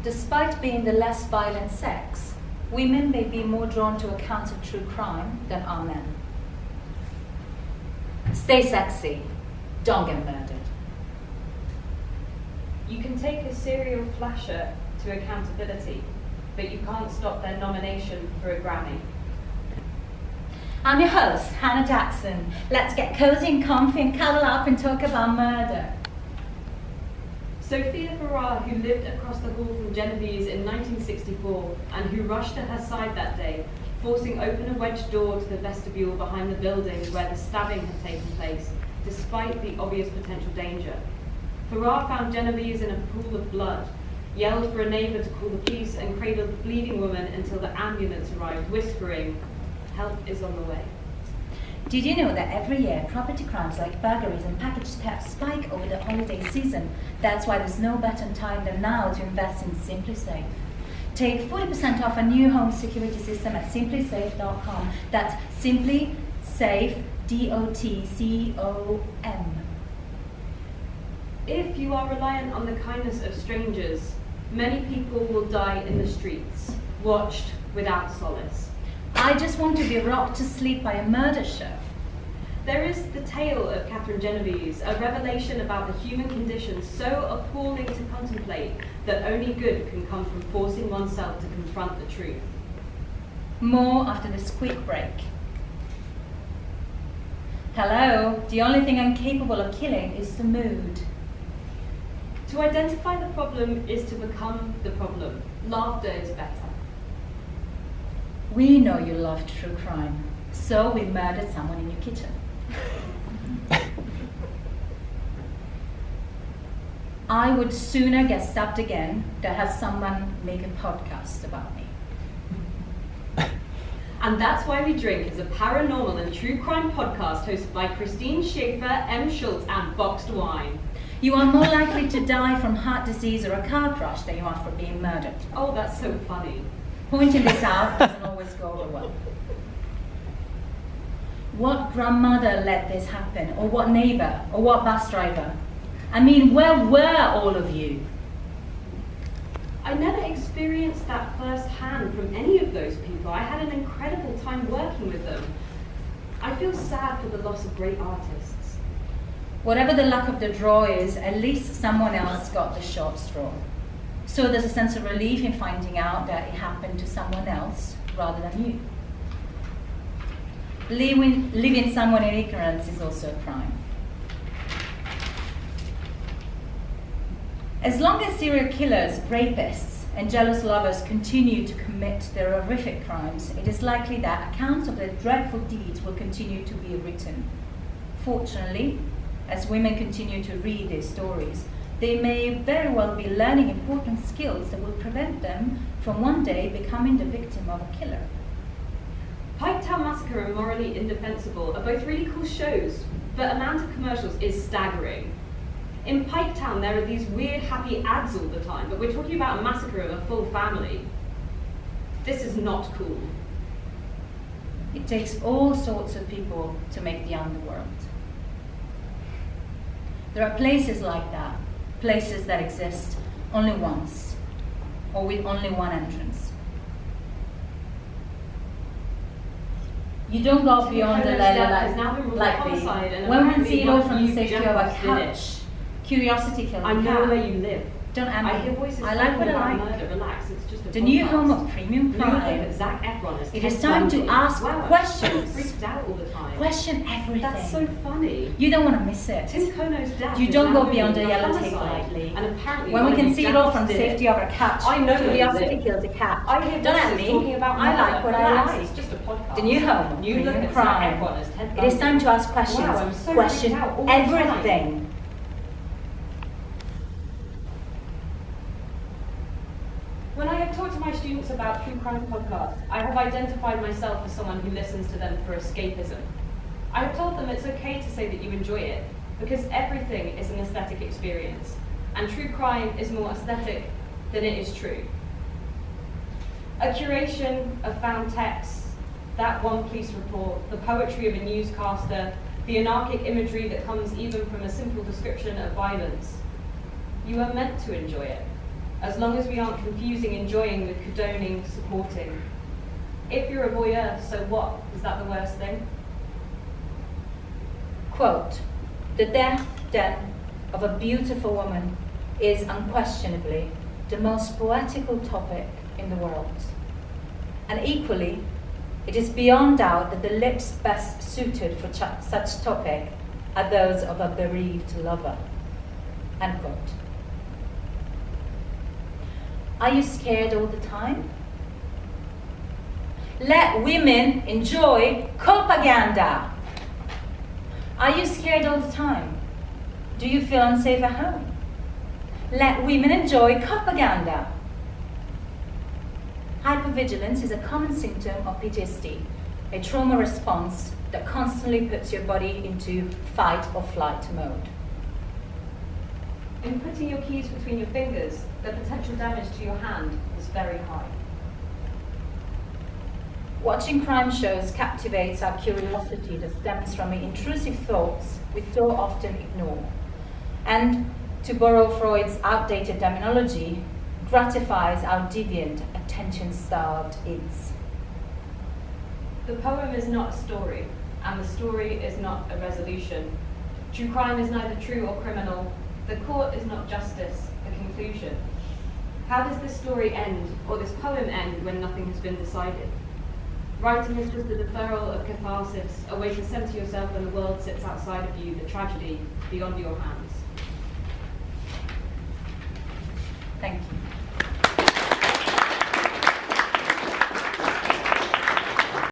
despite being the less violent sex, women may be more drawn to accounts of true crime than are men. Stay sexy, don't get murdered. You can take a serial flasher to accountability, but you can't stop their nomination for a Grammy. I'm your host, Hannah Jackson. Let's get cozy and comfy and cuddle up and talk about murder. Sophia Farrar, who lived across the hall from Genevieve's in 1964 and who rushed to her side that day, forcing open a wedged door to the vestibule behind the building where the stabbing had taken place, despite the obvious potential danger. Farrar found Genevieve's in a pool of blood, yelled for a neighbour to call the police and cradled the bleeding woman until the ambulance arrived, whispering, "Help is on the way." Did you know that every year property crimes like burglaries and package thefts spike over the holiday season? That's why there's no better time than now to invest in SimplySafe. Take 40% off a new home security system at simplysafe.com. That's SimplySafe, DOTCOM. If you are reliant on the kindness of strangers, many people will die in the streets, watched without solace. I just want to be rocked to sleep by a murder chef. There is the tale of Catherine Genevieve's, a revelation about the human condition so appalling to contemplate that only good can come from forcing oneself to confront the truth. More after this quick break. Hello, the only thing I'm capable of killing is the mood. To identify the problem is to become the problem. Laughter is better. We know you love true crime, so we murdered someone in your kitchen. I would sooner get stabbed again than have someone make a podcast about me. And that's why we drink is a paranormal and true crime podcast hosted by Christine Schaefer, M. Schultz, and Boxed Wine. You are more likely to die from heart disease or a car crash than you are for being murdered. Oh, that's so funny. Pointing this out doesn't always go over well. What grandmother let this happen? Or what neighbor? Or what bus driver? I mean, where were all of you? I never experienced that firsthand from any of those people. I had an incredible time working with them. I feel sad for the loss of great artists. Whatever the luck of the draw is, at least someone else got the short straw. So there's a sense of relief in finding out that it happened to someone else rather than you. Leaving someone in ignorance is also a crime. As long as serial killers, rapists, and jealous lovers continue to commit their horrific crimes, it is likely that accounts of their dreadful deeds will continue to be written. Fortunately, as women continue to read their stories, they may very well be learning important skills that will prevent them from one day becoming the victim of a killer. Piketown Massacre and Morally Indefensible are both really cool shows, but the amount of commercials is staggering. In Piketown, there are these weird, happy ads all the time, but we're talking about a massacre of a full family. This is not cool. It takes all sorts of people to make the underworld. There are places like that, places that exist only once, or with only one entrance. You don't go beyond the level like me. Women see it all from the safety of a couch. Curiosity kills. I know where you live. Don't I hear voices. I like what I like. Murder. Relax. It's just a the podcast. new home of premium crime. Zac Efron is it is time to ask questions. Freaked out all the time. Question everything. That's so funny. You don't want to miss it. Tim Kono's dad. You don't go beyond the yellow tape lightly. And apparently, when we can see it all from the safety of our couch. I know. Curiosity kills a cat. I hear don't at me. Talking about I like what I like. It's just a podcast. The new home of premium crime. It is time to ask questions. Wow, I'm so question everything. When I have talked to my students about true crime podcasts, I have identified myself as someone who listens to them for escapism. I have told them it's okay to say that you enjoy it, because everything is an aesthetic experience, and true crime is more aesthetic than it is true. A curation of found texts, that one police report, the poetry of a newscaster, the anarchic imagery that comes even from a simple description of violence. You are meant to enjoy it. as long as we aren't confusing enjoying with condoning, supporting. If you're a voyeur, so what? Is that the worst thing? Quote, "The death, then, of a beautiful woman is unquestionably the most poetical topic in the world. And equally, it is beyond doubt that the lips best suited for such topic are those of a bereaved lover." End quote. Are you scared all the time? Let women enjoy propaganda. Are you scared all the time? Do you feel unsafe at home? Let women enjoy propaganda. Hypervigilance is a common symptom of PTSD, a trauma response that constantly puts your body into fight or flight mode. In putting your keys between your fingers, the potential damage to your hand is very high. Watching crime shows captivates our curiosity that stems from the intrusive thoughts we so often ignore. And, to borrow Freud's outdated terminology, gratifies our deviant, attention-starved ids. The poem is not a story, and the story is not a resolution. True crime is neither true or criminal. The court is not justice, a conclusion. How does this story end, or this poem end, when nothing has been decided? Writing is just a deferral of catharsis, a way to center yourself when the world sits outside of you, the tragedy beyond your hands. Thank you.